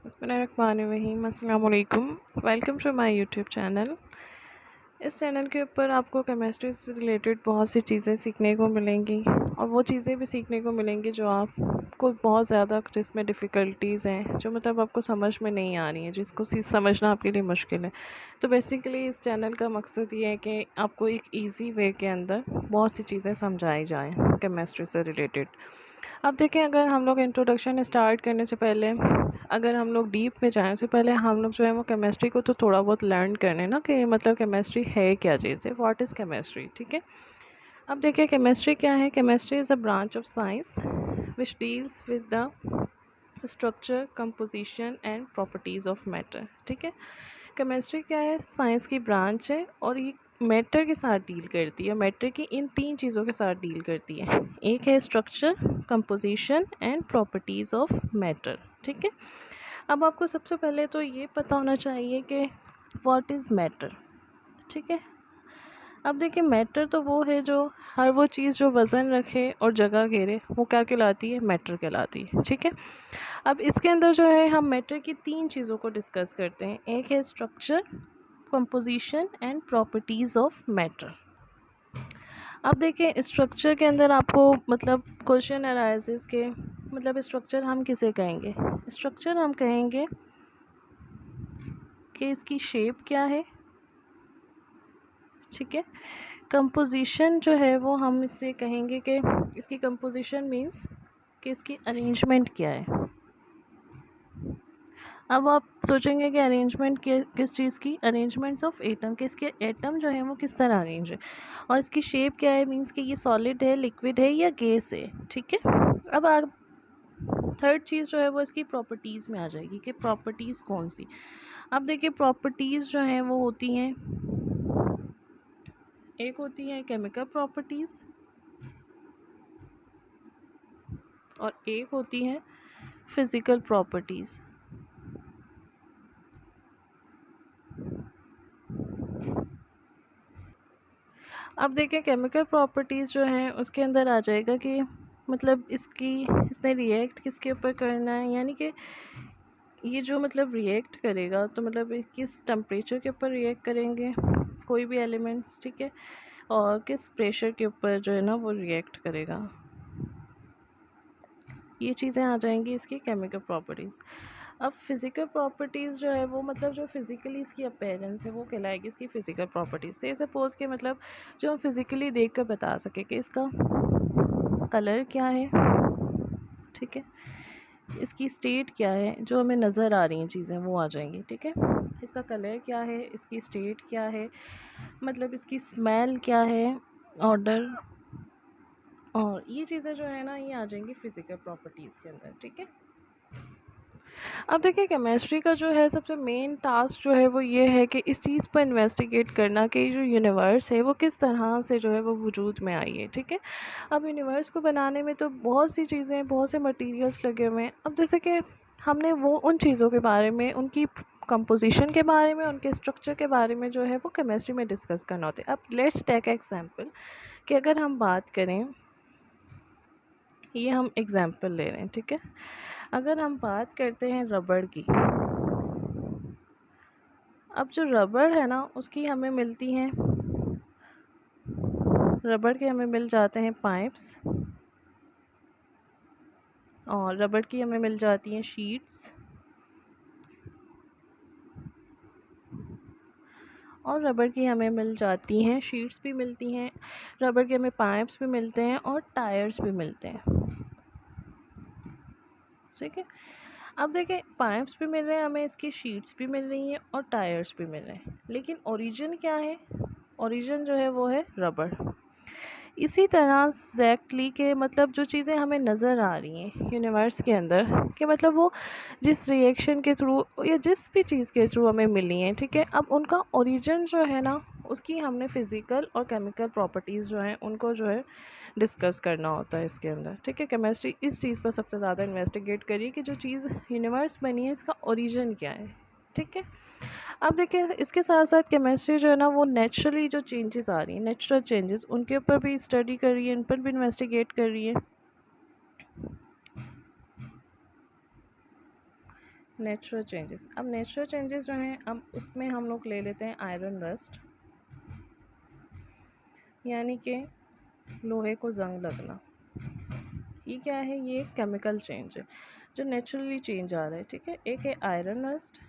बिस्मिल्लाहिर्रहमानिर्रहीम। अस्सलाम वालेकुम। Welcome to my YouTube channel. इस चैनल के ऊपर आपको केमिस्ट्री से रिलेटेड बहुत सी चीज़ें सीखने को मिलेंगी और वो चीज़ें भी सीखने को मिलेंगी जो आपको बहुत ज़्यादा जिसमें डिफ़िकल्टीज़ हैं, जो मतलब आपको समझ में नहीं आ रही हैं, जिसको समझना आपके लिए मुश्किल है। तो बेसिकली इस चैनल का मकसद ये है कि आपको एक ईज़ी वे के अंदर बहुत सी चीज़ें समझाई जाएँ केमिस्ट्री से रिलेटेड। अब देखें, अगर हम लोग इंट्रोडक्शन स्टार्ट करने से पहले अगर हम लोग डीप में जाएँ, उससे पहले हम लोग जो है वो केमिस्ट्री को तो थोड़ा बहुत लर्न कर लें ना कि मतलब केमिस्ट्री है क्या चीज़ है, व्हाट इज़ केमिस्ट्री। ठीक है, अब देखिए केमिस्ट्री क्या है। Chemistry is a branch of science which deals with the structure, composition and properties of matter. ठीक है, केमिस्ट्री क्या है, साइंस की ब्रांच है और ये मैटर के साथ डील करती है। मैटर की इन तीन चीज़ों के साथ डील करती है। एक है structure, composition and properties of matter. ठीक है, अब आपको सबसे पहले तो ये पता होना चाहिए कि व्हाट इज़ मैटर। ठीक है, अब देखिए मैटर तो वो है जो हर वो चीज़ जो वज़न रखे और जगह घेरे, वो क्या कहलाती है, मैटर कहलाती है। ठीक है, अब इसके अंदर जो है हम मैटर की तीन चीज़ों को डिस्कस करते हैं। एक है structure, composition and properties of matter. अब देखिए स्ट्रक्चर के अंदर आपको मतलब क्वेश्चन अराइजेस के मतलब स्ट्रक्चर हम किसे कहेंगे। स्ट्रक्चर हम कहेंगे कि इसकी शेप क्या है। ठीक है, कंपोजिशन जो है वो हम इससे कहेंगे कि इसकी कंपोजिशन मीन्स कि इसकी अरेंजमेंट क्या है। अब आप सोचेंगे कि अरेंजमेंट किस चीज़ की, अरेंजमेंट्स ऑफ एटम, कि इसके एटम जो है वो किस तरह अरेंज है। और इसकी शेप क्या है, मीन्स कि ये सॉलिड है, लिक्विड है या गैस है। ठीक है, अब आप थर्ड चीज़ जो है वो इसकी प्रॉपर्टीज़ में आ जाएगी कि प्रॉपर्टीज़ कौन सी। अब देखिए प्रॉपर्टीज़ जो हैं वो होती हैं, एक होती है केमिकल प्रॉपर्टीज़ और एक होती है फिज़िकल प्रॉपर्टीज़। अब देखिए केमिकल प्रॉपर्टीज़ जो हैं उसके अंदर आ जाएगा कि मतलब इसने रिएक्ट किसके ऊपर करना है, यानी कि ये जो मतलब रिएक्ट करेगा तो मतलब किस टेम्परेचर के ऊपर रिएक्ट करेंगे कोई भी एलिमेंट्स। ठीक है, और किस प्रेशर के ऊपर जो है ना वो रिएक्ट करेगा। ये चीज़ें आ जाएंगी इसकी केमिकल प्रॉपर्टीज़। अब फिज़िकल प्रॉपर्टीज़ जो है वो मतलब जो फिज़िकली इसकी अपीयरेंस है वो कहलाएगी इसकी फ़िज़िकल प्रॉपर्टीज़। से सपोज़ कि मतलब जो हम फिज़िकली देख कर बता सके कि इसका कलर क्या है। ठीक है, इसकी स्टेट क्या है, जो हमें नज़र आ रही हैं चीज़ें वो आ जाएंगी। ठीक है, इसका कलर क्या है, इसकी स्टेट क्या है, मतलब इसकी स्मेल क्या है, ऑर्डर, और ये चीज़ें जो है ना ये आ जाएंगी फ़िज़िकल प्रॉपर्टीज़ के अंदर। ठीक है, अब देखिए केमिस्ट्री का जो है सबसे मेन टास्क जो है वो ये है कि इस चीज़ पर इन्वेस्टिगेट करना कि जो यूनिवर्स है वो किस तरह से जो है वो वजूद में आई है। ठीक है, अब यूनिवर्स को बनाने में तो बहुत सी चीज़ें, बहुत से मटेरियल्स लगे हुए हैं। अब जैसे कि हमने वो उन चीज़ों के बारे में, उनकी कंपोजिशन के बारे में, उनके स्ट्रक्चर के बारे में जो है वो केमिस्ट्री में डिस्कस करना होता है। अब लेट्स टेक एग्जांपल कि अगर हम बात करें, ये हम एग्जांपल ले रहे हैं। ठीक है, अगर हम बात करते हैं रबड़ की, अब जो रबड़ है ना उसकी हमें मिलती हैं, रबड़ के हमें मिल जाते हैं पाइप्स, और रबड़ की हमें मिल जाती हैं शीट्स, और रबड़ की हमें मिल जाती हैं शीट्स भी मिलती हैं, रबड़ के हमें पाइप्स भी मिलते हैं और टायर्स भी मिलते हैं। ठीक है, अब देखें पाइप्स भी मिल रहे हैं हमें, इसकी शीट्स भी मिल रही हैं और टायर्स भी मिल रहे हैं, लेकिन ओरिजिन क्या है, ओरिजिन जो है वो है रबड़। इसी तरह एग्जैक्टली के मतलब जो चीज़ें हमें नज़र आ रही हैं यूनिवर्स के अंदर कि मतलब वो जिस रिएक्शन के थ्रू या जिस भी चीज़ के थ्रू हमें मिली हैं, ठीक है, अब उनका ओरिजिन जो है ना उसकी हमने फ़िज़िकल और केमिकल प्रॉपर्टीज़ जो हैं उनको जो है डिस्कस करना होता है इसके अंदर। ठीक है, केमिस्ट्री इस चीज़ पर सबसे ज़्यादा इन्वेस्टिगेट करिए कि जो चीज़ यूनिवर्स बनी है इसका ओरिजिन क्या है। ठीक है, अब देखिए इसके साथ साथ केमिस्ट्री जो है ना वो नेचुरली जो चेंजेस आ रही हैं, नेचुरल चेंजेस, उनके ऊपर भी स्टडी कर रही है, उन पर भी इन्वेस्टिगेट कर रही है। Natural changes. अब नेचुरल चेंजेस जो हैं, अब उसमें हम लोग ले लेते हैं आयरन रस्ट, यानी कि लोहे को जंग लगना। ये क्या है? ये एक केमिकल चेंज है जो नेचुरली चेंज आ रहा है, ठीक है। एक है आयरन रस्ट,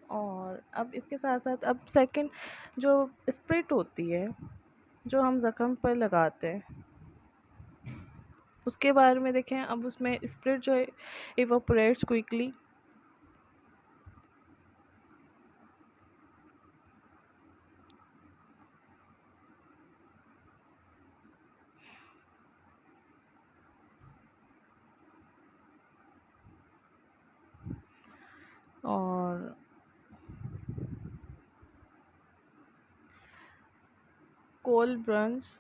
और अब इसके साथ साथ अब सेकंड जो स्प्रिट होती है, जो हम ज़ख्म पर लगाते हैं, उसके बारे में देखें। अब उसमें स्प्रिट जो है इवोपरेट्स क्विकली, और कोल ब्रंस,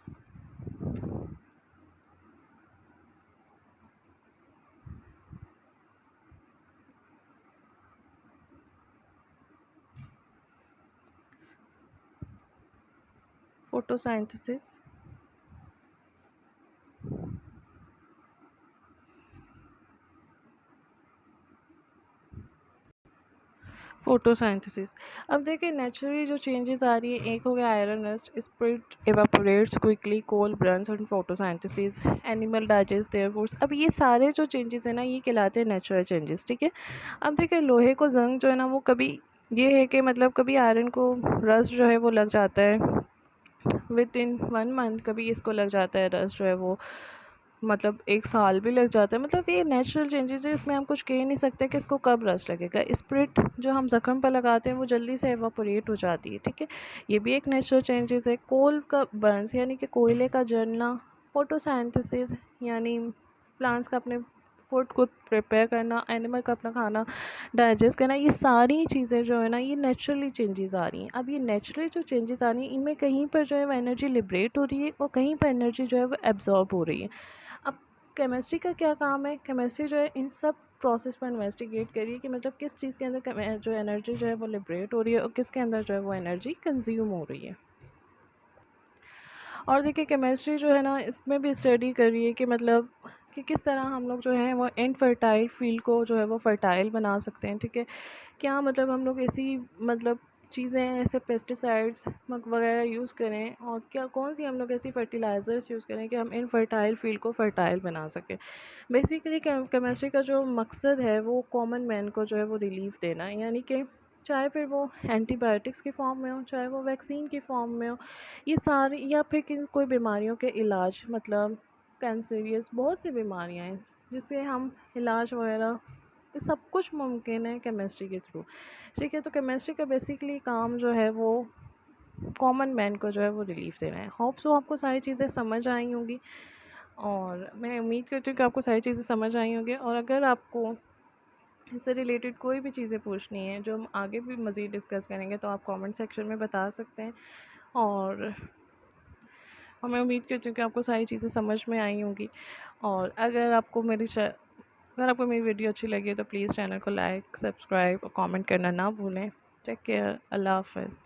फोटोसिंथेसिस, फोटोसिंथेसिस। अब देखिए नेचुरली जो चेंजेस आ रही है, एक हो गया iron rust, spirit evaporates quickly, coal burns और photosynthesis, animal digest their foods. अब ये सारे जो चेंजेस हैं ना, ये कहलाते हैं नेचुरल चेंजेस, ठीक है। अब देखिए लोहे को जंग जो है ना, वो कभी ये है कि मतलब कभी आयरन को रस्ट जो है वो लग जाता है विद इन 1 मंथ, कभी इसको लग जाता है रस्ट जो है वो मतलब 1 साल भी लग जाता है। मतलब ये नेचुरल चेंजेस है, इसमें हम कुछ कह ही नहीं सकते कि इसको कब रस्ट लगेगा। स्प्रिट जो हम ज़ख्म पर लगाते हैं वो जल्दी से एवापोरेट हो जाती है, ठीक है। ये भी एक नेचुरल चेंजेस है। कोल का बर्न्स यानी कि कोयले का जलना, फोटोसिंथेसिस यानी प्लांट्स का अपने फूड को प्रिपेयर करना, एनिमल का अपना खाना डाइजेस्ट करना, ये सारी चीज़ें जो है ना, ये नेचुरली चेंजेस आ रही हैं। अब ये नेचुरली जो चेंजेस आ रही हैं, इनमें कहीं पर जो है वो एनर्जी लिबरेट हो रही है और कहीं पर एनर्जी जो है वो एब्जॉर्ब हो रही है। अब केमिस्ट्री का क्या काम है? केमिस्ट्री जो है इन सब प्रोसेस पर इन्वेस्टिगेट करिए कि मतलब किस चीज़ के अंदर जो एनर्जी जो है वो लिबरेट हो रही है और किसके अंदर जो है वो एनर्जी कंज्यूम हो रही है। और देखिए केमिस्ट्री जो है ना, इसमें भी स्टडी करिए कि मतलब कि किस तरह हम लोग जो है वो इनफर्टाइल फील्ड को जो है वो फर्टाइल बना सकते हैं, ठीक है। क्या मतलब हम लोग ऐसी मतलब चीज़ें ऐसे पेस्टिसाइड्स वगैरह यूज़ करें, और क्या कौन सी हम लोग ऐसी फर्टिलाइज़र्स यूज़ करें कि हम इनफर्टाइल फील्ड को फर्टाइल बना सकें। बेसिकली केमिस्ट्री का जो मकसद है वो कॉमन मैन को जो है वो रिलीफ देना है, यानी कि चाहे फिर वो एंटीबायोटिक्स की फॉर्म में हो, चाहे वो वैक्सीन की फॉर्म में हो, ये सारी, या फिर किन कोई बीमारियों के इलाज, मतलब कैंसरियस बहुत सी बीमारियां हैं जिससे हम इलाज वगैरह, ये सब कुछ मुमकिन है केमिस्ट्री के थ्रू, ठीक है। तो केमिस्ट्री का बेसिकली काम जो है वो कॉमन मैन को जो है वो रिलीफ देना है। होप सो आपको सारी चीज़ें समझ आई होंगी, और मैं उम्मीद करती हूँ कि आपको सारी चीज़ें समझ आई होंगी। और अगर आपको इससे रिलेटेड कोई भी चीज़ें पूछनी है जो हम आगे भी मज़ीद डिस्कस करेंगे, तो आप कमेंट सेक्शन में बता सकते हैं। और मैं उम्मीद करती हूँ कि आपको सारी चीज़ें समझ में आई होंगी। और अगर आपको मेरी वीडियो अच्छी लगी है तो प्लीज़ चैनल को लाइक, सब्सक्राइब और कमेंट करना ना भूलें। टेक केयर, अल्लाह हाफ़िज़।